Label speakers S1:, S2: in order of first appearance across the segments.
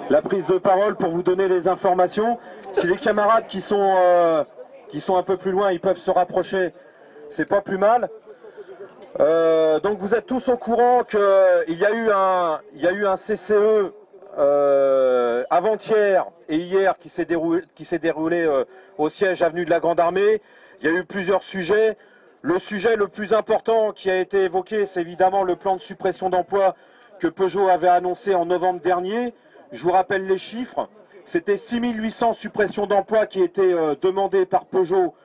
S1: la prise de parole pour vous donner les informations. Si les camarades qui sont un peu plus loin, ils peuvent se rapprocher, c'est pas plus mal. Donc vous êtes tous au courant qu'il y a eu un CCE avant-hier et hier qui s'est déroulé au siège avenue de la Grande Armée. Il y a eu plusieurs sujets. Le sujet le plus important qui a été évoqué, c'est évidemment le plan de suppression d'emplois que Peugeot avait annoncé en novembre dernier. Je vous rappelle les chiffres. C'était 6800 suppressions d'emplois qui étaient demandées par Peugeot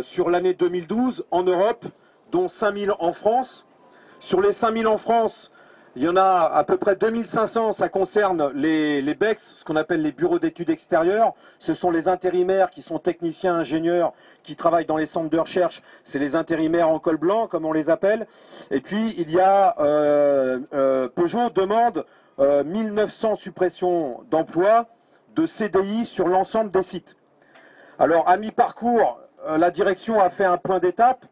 S1: sur l'année 2012 en Europe, dont 5000 en France. Sur les 5000 en France, il y en a à peu près 2500, ça concerne les BEX, ce qu'on appelle les bureaux d'études extérieures. Ce sont les intérimaires qui sont techniciens, ingénieurs, qui travaillent dans les centres de recherche. C'est les intérimaires en col blanc, comme on les appelle. Et puis, il y a Peugeot demande 1900 suppressions d'emplois de CDI sur l'ensemble des sites. Alors, à mi-parcours, la direction a fait un point d'étape.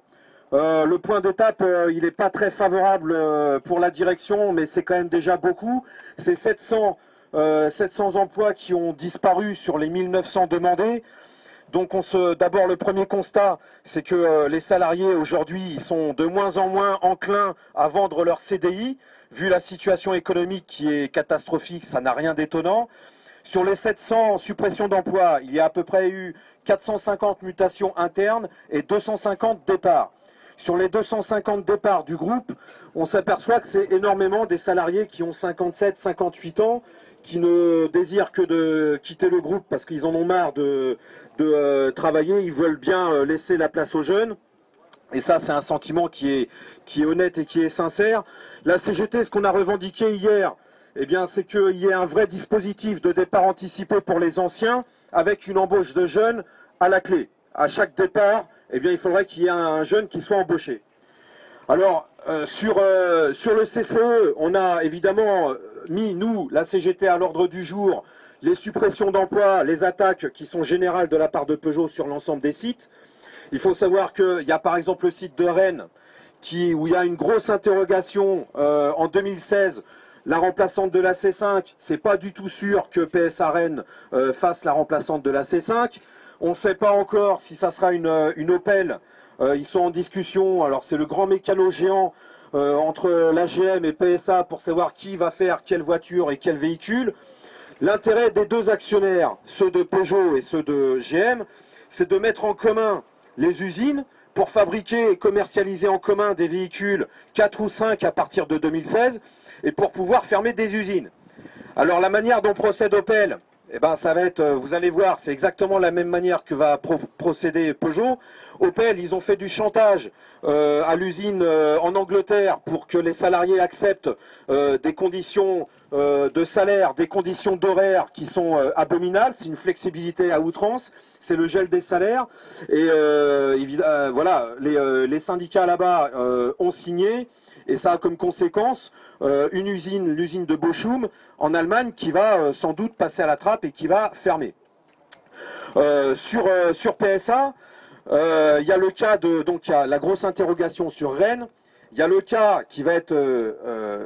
S1: Le point d'étape, il n'est pas très favorable pour la direction, mais c'est quand même déjà beaucoup. C'est 700 emplois qui ont disparu sur les 1900 demandés. Donc d'abord, le premier constat, c'est que les salariés aujourd'hui, ils sont de moins en moins enclins à vendre leur CDI. Vu la situation économique qui est catastrophique, ça n'a rien d'étonnant. Sur les 700 suppressions d'emplois, il y a à peu près eu 450 mutations internes et 250 départs. Sur les 250 départs du groupe, on s'aperçoit que c'est énormément des salariés qui ont 57, 58 ans, qui ne désirent que de quitter le groupe parce qu'ils en ont marre de travailler, ils veulent bien laisser la place aux jeunes. Et ça, c'est un sentiment qui est honnête et qui est sincère. La CGT, ce qu'on a revendiqué hier, eh bien, c'est qu'il y ait un vrai dispositif de départ anticipé pour les anciens, avec une embauche de jeunes à la clé. À chaque départ, eh bien, il faudrait qu'il y ait un jeune qui soit embauché. Alors, sur le CCE, on a évidemment mis, nous, la CGT, à l'ordre du jour, les suppressions d'emplois, les attaques qui sont générales de la part de Peugeot sur l'ensemble des sites. Il faut savoir qu'il y a par exemple le site de Rennes, où il y a une grosse interrogation en 2016. La remplaçante de la C5, c'est pas du tout sûr que PSA Rennes fasse la remplaçante de la C5. On ne sait pas encore si ça sera une Opel. Ils sont en discussion. Alors c'est le grand mécano géant entre l'AGM et PSA pour savoir qui va faire quelle voiture et quel véhicule. L'intérêt des deux actionnaires, ceux de Peugeot et ceux de GM, c'est de mettre en commun les usines pour fabriquer et commercialiser en commun des véhicules 4 ou 5 à partir de 2016 et pour pouvoir fermer des usines. Alors la manière dont procède Opel, eh ben, ça va être, vous allez voir, c'est exactement la même manière que va procéder Peugeot. Opel, ils ont fait du chantage à l'usine en Angleterre pour que les salariés acceptent des conditions de salaire, des conditions d'horaire qui sont abominables. C'est une flexibilité à outrance, c'est le gel des salaires. Et voilà, les syndicats là-bas ont signé. Et ça a comme conséquence l'usine de Bochum en Allemagne qui va sans doute passer à la trappe et qui va fermer. Sur PSA, il y a le cas donc il y a la grosse interrogation sur Rennes. Il y a le cas qui va être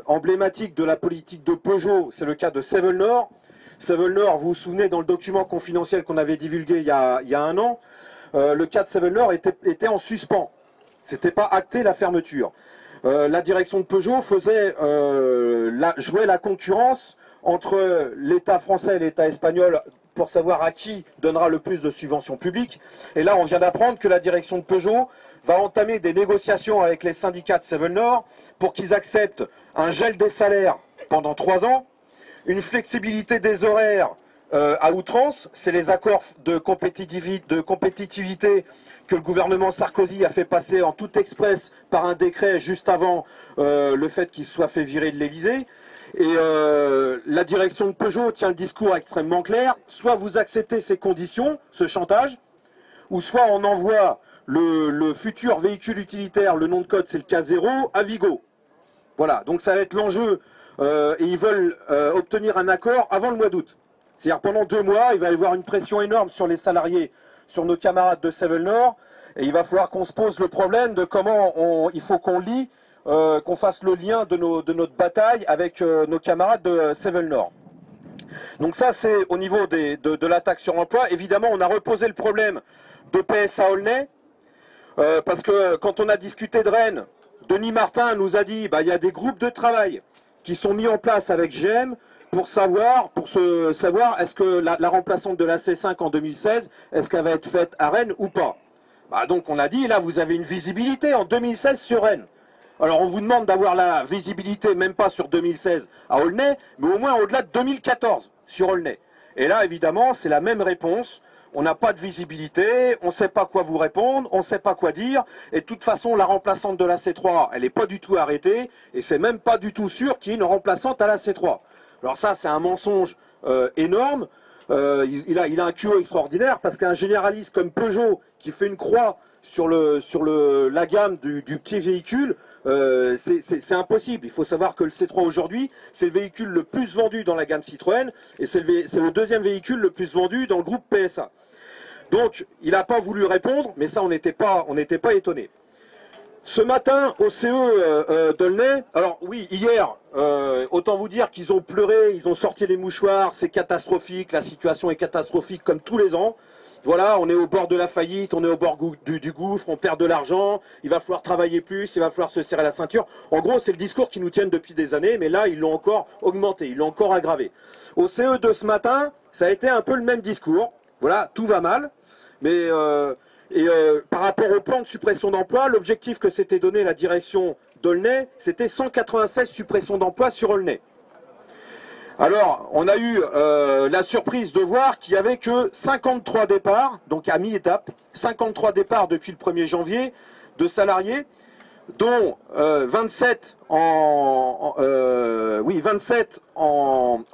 S1: emblématique de la politique de Peugeot, c'est le cas de Sevel Nord. Sevel Nord, vous vous souvenez, dans le document confidentiel qu'on avait divulgué il y a un an, le cas de Sevel Nord était en suspens. C'était pas acté la fermeture. La direction de Peugeot faisait jouer la concurrence entre l'État français et l'État espagnol pour savoir à qui donnera le plus de subventions publiques. Et là, on vient d'apprendre que la direction de Peugeot va entamer des négociations avec les syndicats de Sevel Nord pour qu'ils acceptent un gel des salaires pendant 3 ans, une flexibilité des horaires à outrance, c'est les accords de compétitivité que le gouvernement Sarkozy a fait passer en tout express par un décret juste avant le fait qu'il soit fait virer de l'Élysée. Et la direction de Peugeot tient le discours extrêmement clair. Soit vous acceptez ces conditions, ce chantage, ou soit on envoie le futur véhicule utilitaire, le nom de code c'est le K0, à Vigo. Voilà, donc ça va être l'enjeu. Et ils veulent obtenir un accord avant le mois d'août. C'est-à-dire pendant 2 mois, il va y avoir une pression énorme sur les salariés, sur nos camarades de Sevel Nord, et il va falloir qu'on se pose le problème de comment il faut qu'on lie, qu'on fasse le lien de notre bataille avec nos camarades de Sevel Nord. Donc ça, c'est au niveau de la taxe sur l'emploi. Évidemment, on a reposé le problème de PSA Aulnay, parce que quand on a discuté de Rennes, Denis Martin nous a dit, bah, il y a des groupes de travail qui sont mis en place avec GM pour savoir est-ce que la remplaçante de la C5 en 2016, est-ce qu'elle va être faite à Rennes ou pas. Bah, donc on a dit, là vous avez une visibilité en 2016 sur Rennes. Alors on vous demande d'avoir la visibilité, même pas sur 2016 à Aulnay, mais au moins au-delà de 2014 sur Aulnay. Et là évidemment c'est la même réponse. On n'a pas de visibilité, on ne sait pas quoi vous répondre, on ne sait pas quoi dire. Et de toute façon, la remplaçante de la C3, elle n'est pas du tout arrêtée. Et c'est même pas du tout sûr qu'il y ait une remplaçante à la C3. Alors ça, c'est un mensonge énorme. Il a un culot extraordinaire parce qu'un généraliste comme Peugeot qui fait une croix sur la gamme du petit véhicule, c'est impossible. Il faut savoir que le C3 aujourd'hui, c'est le véhicule le plus vendu dans la gamme Citroën et c'est le deuxième véhicule le plus vendu dans le groupe PSA. Donc, il n'a pas voulu répondre, mais ça, on n'était pas étonnés. Ce matin, au CE d'Aulnay, alors oui, hier, autant vous dire qu'ils ont pleuré, ils ont sorti les mouchoirs, c'est catastrophique, la situation est catastrophique comme tous les ans. Voilà, on est au bord de la faillite, on est au bord du gouffre, on perd de l'argent, il va falloir travailler plus, il va falloir se serrer la ceinture. En gros, c'est le discours qui nous tiennent depuis des années, mais là, ils l'ont encore augmenté, ils l'ont encore aggravé. Au CE de ce matin, ça a été un peu le même discours. Voilà, tout va mal, mais... par rapport au plan de suppression d'emplois, l'objectif que s'était donné la direction d'Aulnay, c'était 196 suppressions d'emplois sur Aulnay. Alors, on a eu la surprise de voir qu'il n'y avait que 53 départs, donc à mi-étape, 53 départs depuis le 1er janvier de salariés, dont 27 en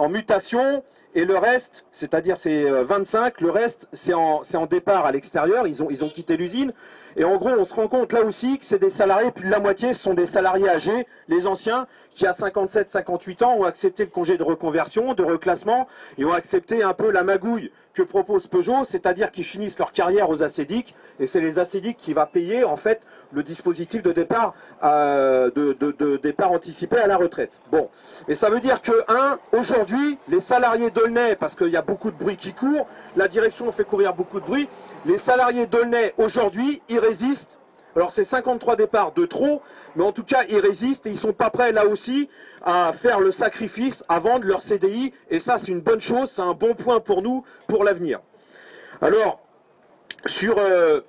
S1: mutation, et le reste, c'est-à-dire c'est 25, le reste c'est en départ à l'extérieur, ils ont quitté l'usine. Et en gros, on se rend compte là aussi que c'est des salariés, plus de la moitié, ce sont des salariés âgés, les anciens, qui à 57-58 ans ont accepté le congé de reconversion, de reclassement, et ont accepté un peu la magouille que propose Peugeot, c'est-à-dire qu'ils finissent leur carrière aux acédiques, et c'est les acédiques qui va payer en fait le dispositif de départ, départ anticipé à la retraite. Bon, et ça veut dire que, aujourd'hui, les salariés d'Aulnay, parce qu'il y a beaucoup de bruit qui court, la direction fait courir beaucoup de bruit, les salariés d'Aulnay, aujourd'hui, ils résistent. Alors c'est 53 départs de trop, mais en tout cas ils résistent et ils ne sont pas prêts là aussi à faire le sacrifice, à vendre leur CDI, et ça c'est une bonne chose, c'est un bon point pour nous, pour l'avenir. Alors, sur le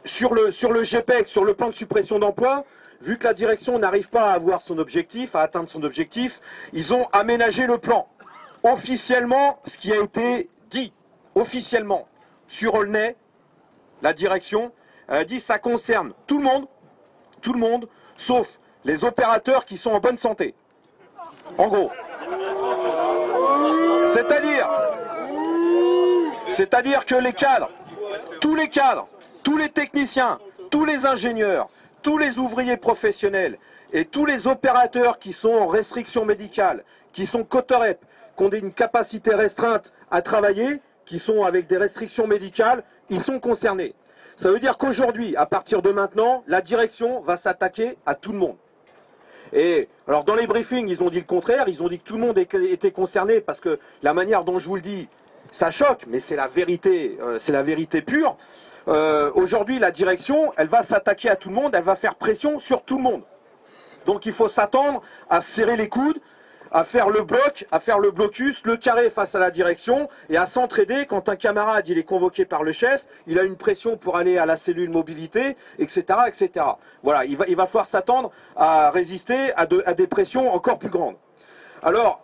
S1: GPEC, sur le plan de suppression d'emplois, vu que la direction n'arrive pas à avoir son objectif, à atteindre son objectif, ils ont aménagé le plan. Officiellement, ce qui a été dit, officiellement, sur Aulnay, la direction a dit que ça concerne tout le monde, sauf les opérateurs qui sont en bonne santé. En gros. C'est-à-dire que les cadres, tous les techniciens, tous les ingénieurs, tous les ouvriers professionnels et tous les opérateurs qui sont en restriction médicale, qui sont coterep, qui ont une capacité restreinte à travailler, qui sont avec des restrictions médicales, ils sont concernés. Ça veut dire qu'aujourd'hui, à partir de maintenant, la direction va s'attaquer à tout le monde. Et alors dans les briefings, ils ont dit le contraire, ils ont dit que tout le monde était concerné parce que la manière dont je vous le dis, ça choque, mais c'est la vérité pure. Aujourd'hui, la direction, elle va s'attaquer à tout le monde, elle va faire pression sur tout le monde. Donc il faut s'attendre à serrer les coudes, à faire le bloc, à faire le blocus, le carré face à la direction et à s'entraider quand un camarade il est convoqué par le chef, il a une pression pour aller à la cellule mobilité, etc. etc. Voilà, il va falloir s'attendre à résister à des pressions encore plus grandes. Alors,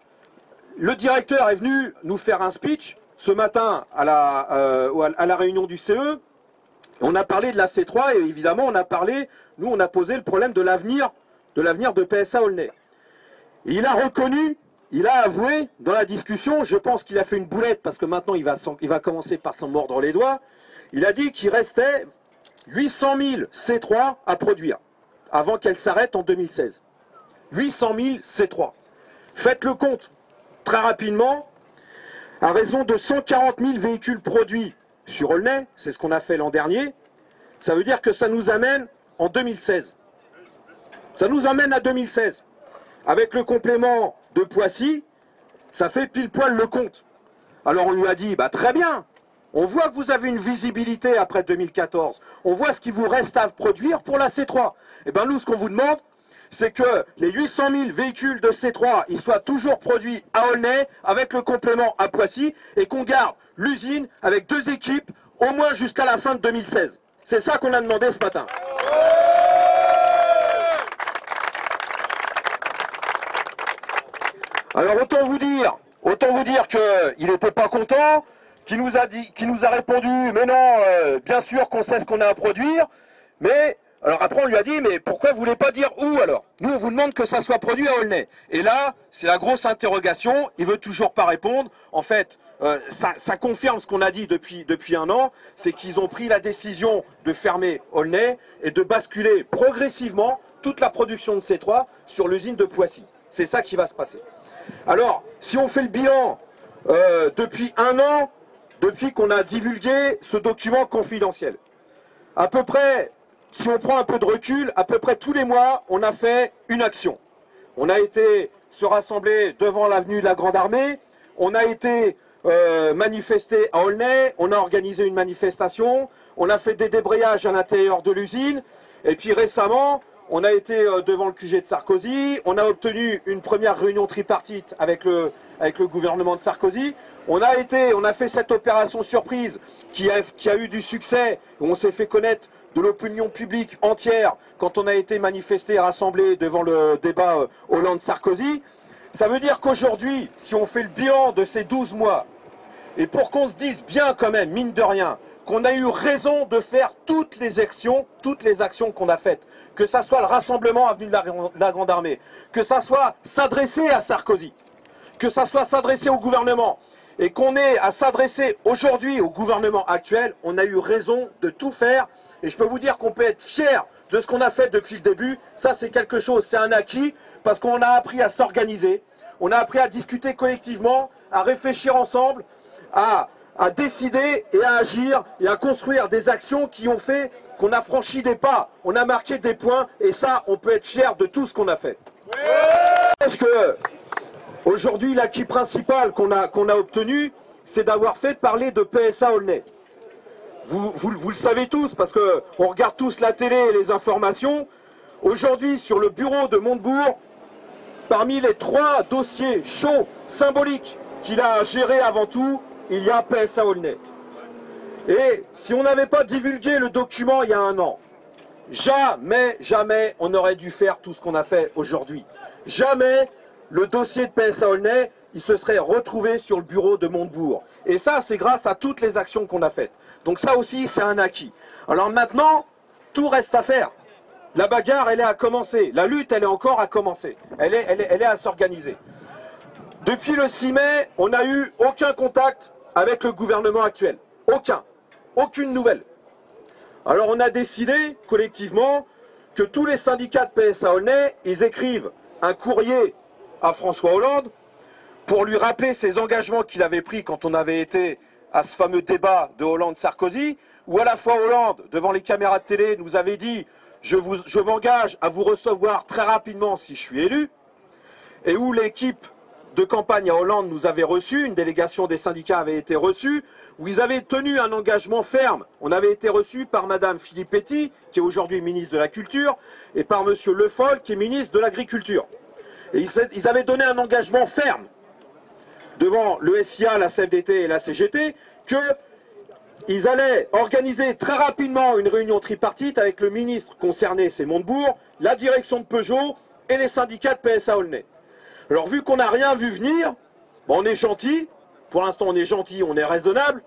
S1: le directeur est venu nous faire un speech ce matin à la réunion du CE. On a parlé de la C3 et évidemment on a posé le problème de l'avenir de PSA Aulnay. Il a reconnu, il a avoué dans la discussion, je pense qu'il a fait une boulette parce que maintenant il va commencer par s'en mordre les doigts, il a dit qu'il restait 800 000 C3 à produire avant qu'elle s'arrête en 2016. 800 000 C3. Faites le compte très rapidement, à raison de 140 000 véhicules produits sur Aulnay, c'est ce qu'on a fait l'an dernier, ça veut dire que ça nous amène en 2016. Ça nous amène à 2016. Avec le complément de Poissy, ça fait pile poil le compte. Alors on lui a dit, bah très bien, on voit que vous avez une visibilité après 2014, on voit ce qu'il vous reste à produire pour la C3. Et bien nous, ce qu'on vous demande, c'est que les 800 000 véhicules de C3, ils soient toujours produits à Aulnay, avec le complément à Poissy, et qu'on garde l'usine avec 2 équipes, au moins jusqu'à la fin de 2016. C'est ça qu'on a demandé ce matin. Alors autant vous dire qu'il n'était pas content, qu'il nous a répondu, mais non, bien sûr qu'on sait ce qu'on a à produire, mais alors après on lui a dit, mais pourquoi vous voulez pas dire où alors? Nous on vous demande que ça soit produit à Aulnay. Et là, c'est la grosse interrogation, il veut toujours pas répondre. En fait, ça confirme ce qu'on a dit depuis un an, c'est qu'ils ont pris la décision de fermer Aulnay et de basculer progressivement toute la production de C3 sur l'usine de Poissy. C'est ça qui va se passer. Alors, si on fait le bilan depuis un an, depuis qu'on a divulgué ce document confidentiel, à peu près, si on prend un peu de recul, à peu près tous les mois, on a fait une action. On a été se rassembler devant l'avenue de la Grande Armée, on a été manifester à Aulnay, on a organisé une manifestation, on a fait des débrayages à l'intérieur de l'usine, et puis récemment, on a été devant le QG de Sarkozy, on a obtenu une première réunion tripartite avec le gouvernement de Sarkozy. On a fait cette opération surprise qui a eu du succès, où on s'est fait connaître de l'opinion publique entière quand on a été manifesté et rassemblé devant le débat Hollande-Sarkozy. Ça veut dire qu'aujourd'hui, si on fait le bilan de ces 12 mois, et pour qu'on se dise bien quand même, mine de rien, qu'on a eu raison de faire toutes les actions qu'on a faites, que ça soit le rassemblement avenue de la Grande Armée, que ça soit s'adresser à Sarkozy, que ça soit s'adresser au gouvernement, et qu'on ait à s'adresser aujourd'hui au gouvernement actuel, on a eu raison de tout faire, et je peux vous dire qu'on peut être fier de ce qu'on a fait depuis le début. Ça c'est quelque chose, c'est un acquis, parce qu'on a appris à s'organiser, on a appris à discuter collectivement, à réfléchir ensemble, à décider et à agir et à construire des actions qui ont fait qu'on a franchi des pas, on a marqué des points, et ça, on peut être fier de tout ce qu'on a fait. Parce que aujourd'hui, l'acquis principal qu'on a obtenu, c'est d'avoir fait parler de PSA Aulnay. Vous le savez tous, parce qu'on regarde tous la télé et les informations. Aujourd'hui, sur le bureau de Montebourg, parmi les 3 dossiers chauds, symboliques, qu'il a gérés avant tout, il y a PSA Aulnay. Et si on n'avait pas divulgué le document il y a un an, jamais on aurait dû faire tout ce qu'on a fait aujourd'hui. Jamais le dossier de PSA Aulnay, il se serait retrouvé sur le bureau de Montebourg. Et ça, c'est grâce à toutes les actions qu'on a faites. Donc ça aussi, c'est un acquis. Alors maintenant, tout reste à faire. La bagarre, elle est à commencer. La lutte, elle est encore à commencer. Elle est à s'organiser. Depuis le 6 mai, on n'a eu aucun contact avec le gouvernement actuel. Aucune nouvelle. Alors on a décidé, collectivement, que tous les syndicats de PSA Aulnay, ils écrivent un courrier à François Hollande pour lui rappeler ses engagements qu'il avait pris quand on avait été à ce fameux débat de Hollande-Sarkozy, où à la fois Hollande, devant les caméras de télé, nous avait dit « je m'engage à vous recevoir très rapidement si je suis élu », et où l'équipe de campagne à Hollande nous avait reçus, une délégation des syndicats avait été reçue, où ils avaient tenu un engagement ferme. On avait été reçus par Madame Filippetti, qui est aujourd'hui ministre de la Culture, et par Monsieur Le Foll, qui est ministre de l'Agriculture. Et ils avaient donné un engagement ferme devant le SIA, la CFDT et la CGT, qu'ils allaient organiser très rapidement une réunion tripartite avec le ministre concerné, c'est Montebourg, la direction de Peugeot et les syndicats de PSA Aulnay. Alors vu qu'on n'a rien vu venir, bon, on est gentil, pour l'instant on est gentil, on est raisonnable,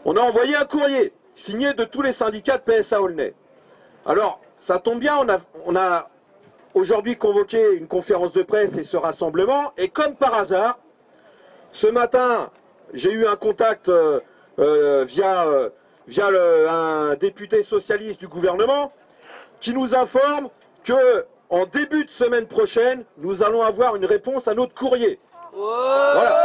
S1: on a envoyé un courrier signé de tous les syndicats de PSA Aulnay. Alors ça tombe bien, on a aujourd'hui convoqué une conférence de presse et ce rassemblement, et comme par hasard, ce matin j'ai eu un contact via un député socialiste du gouvernement qui nous informe que en début de semaine prochaine, nous allons avoir une réponse à notre courrier. Voilà.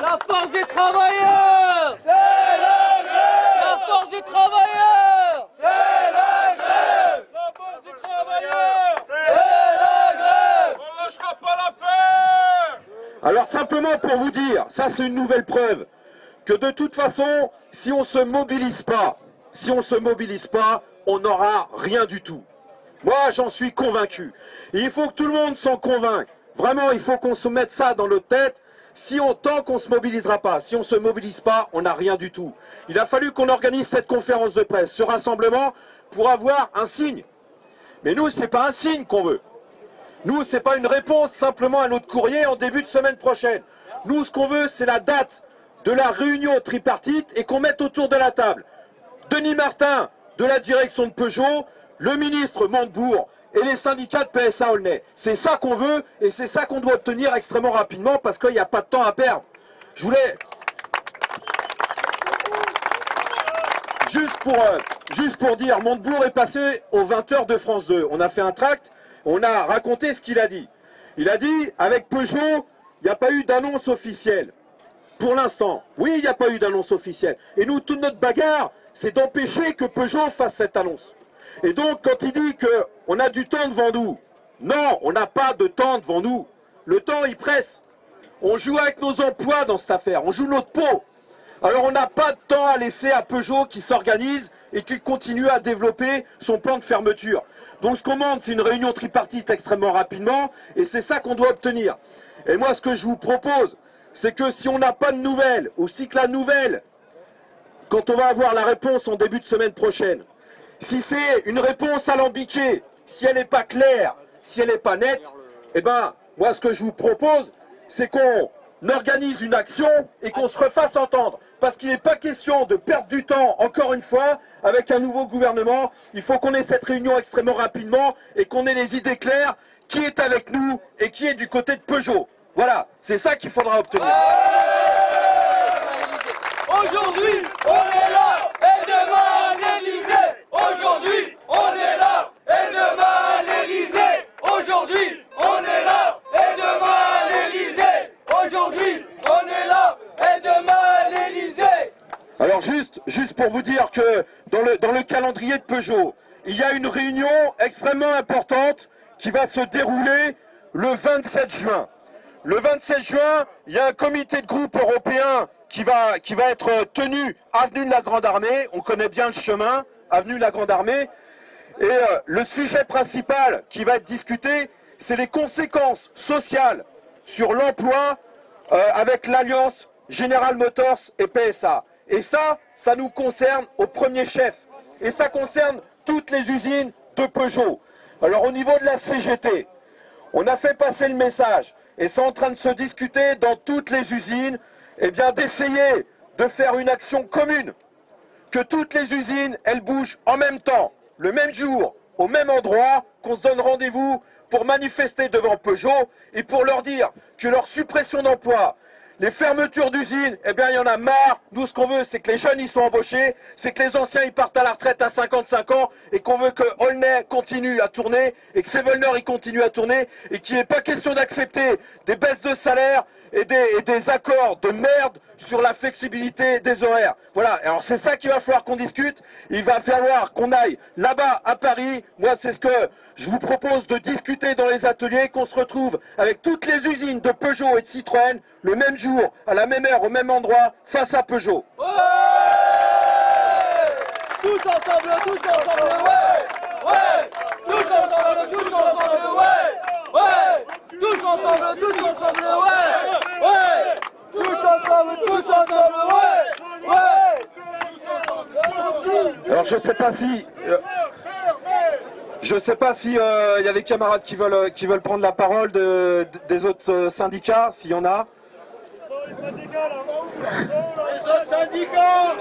S2: La force des travailleurs! C'est la grève! La force des travailleurs! C'est la grève! La force des travailleurs! C'est la grève! On lâchera
S1: Alors simplement pour vous dire, ça c'est une nouvelle preuve, que de toute façon, si on ne se mobilise pas, on n'aura rien du tout. Moi, j'en suis convaincu. Et il faut que tout le monde s'en convainque. Vraiment, il faut qu'on se mette ça dans notre tête. Tant qu'on ne se mobilisera pas, si on ne se mobilise pas, on n'a rien du tout. Il a fallu qu'on organise cette conférence de presse, ce rassemblement, pour avoir un signe. Mais nous, ce n'est pas un signe qu'on veut. Nous, ce n'est pas une réponse simplement à notre courrier en début de semaine prochaine. Nous, ce qu'on veut, c'est la date de la réunion tripartite et qu'on mette autour de la table Denis Martin de la direction de Peugeot, le ministre Montebourg et les syndicats de PSA Aulnay. C'est ça qu'on veut et c'est ça qu'on doit obtenir extrêmement rapidement parce qu'il n'y a pas de temps à perdre. Je voulais... Juste pour dire, Montebourg est passé aux 20h de France 2. On a fait un tract, on a raconté ce qu'il a dit. Il a dit, avec Peugeot, il n'y a pas eu d'annonce officielle. Pour l'instant, oui, il n'y a pas eu d'annonce officielle. Et nous, toute notre bagarre, c'est d'empêcher que Peugeot fasse cette annonce. Et donc, quand il dit qu'on a du temps devant nous, non, on n'a pas de temps devant nous. Le temps, il presse. On joue avec nos emplois dans cette affaire, on joue notre peau. Alors, on n'a pas de temps à laisser à Peugeot qui s'organise et qui continue à développer son plan de fermeture. Donc, ce qu'on demande, c'est une réunion tripartite extrêmement rapidement, et c'est ça qu'on doit obtenir. Et moi, ce que je vous propose, c'est que si on n'a pas de nouvelles, aussi que la nouvelle, quand on va avoir la réponse en début de semaine prochaine, si c'est une réponse alambiquée, si elle n'est pas claire, si elle n'est pas nette, eh ben, moi ce que je vous propose, c'est qu'on organise une action et qu'on se refasse entendre. Parce qu'il n'est pas question de perdre du temps, encore une fois, avec un nouveau gouvernement. Il faut qu'on ait cette réunion extrêmement rapidement et qu'on ait les idées claires, qui est avec nous et qui est du côté de Peugeot. Voilà, c'est ça qu'il faudra obtenir.
S2: Aujourd'hui, on est là, et demain à l'Élysée. Aujourd'hui, on est là, et demain à l'Élysée. Aujourd'hui, on est là, et demain à l'Élysée. Aujourd'hui, on est là, et demain à l'Élysée.
S1: Alors juste pour vous dire que dans le calendrier de Peugeot, il y a une réunion extrêmement importante qui va se dérouler le 27 juin. Le 27 juin, il y a un comité de groupe européen qui va être tenu avenue de la Grande Armée. On connaît bien le chemin, avenue de la Grande Armée. Et le sujet principal qui va être discuté, c'est les conséquences sociales sur l'emploi avec l'Alliance General Motors et PSA. Et ça nous concerne au premier chef. Et ça concerne toutes les usines de Peugeot. Alors au niveau de la CGT, on a fait passer le message. Et c'est en train de se discuter dans toutes les usines, eh bien d'essayer de faire une action commune. Que toutes les usines, elles bougent en même temps, le même jour, au même endroit, qu'on se donne rendez-vous pour manifester devant Peugeot et pour leur dire que leur suppression d'emploi, les fermetures d'usines, eh bien il y en a marre. Nous ce qu'on veut, c'est que les jeunes ils sont embauchés, c'est que les anciens ils partent à la retraite à 55 ans et qu'on veut que Aulnay continue à tourner et que Sévelneur il continue à tourner et qu'il n'est pas question d'accepter des baisses de salaire et des accords de merde sur la flexibilité des horaires. Voilà, alors c'est ça qu'il va falloir qu'on discute. Il va falloir qu'on aille là-bas à Paris. Moi c'est ce que je vous propose de discuter dans les ateliers, qu'on se retrouve avec toutes les usines de Peugeot et de Citroën le même jour, à la même heure, au même endroit, face à Peugeot.
S2: Ouais, tous ensemble, ouais, ouais, tous ensemble, ouais, ouais, tous ensemble, ouais, ouais, tous ensemble, ouais, ouais.
S1: Alors je sais pas si y a des camarades qui veulent prendre la parole des autres syndicats, s'il y en a.
S2: Les autres syndicats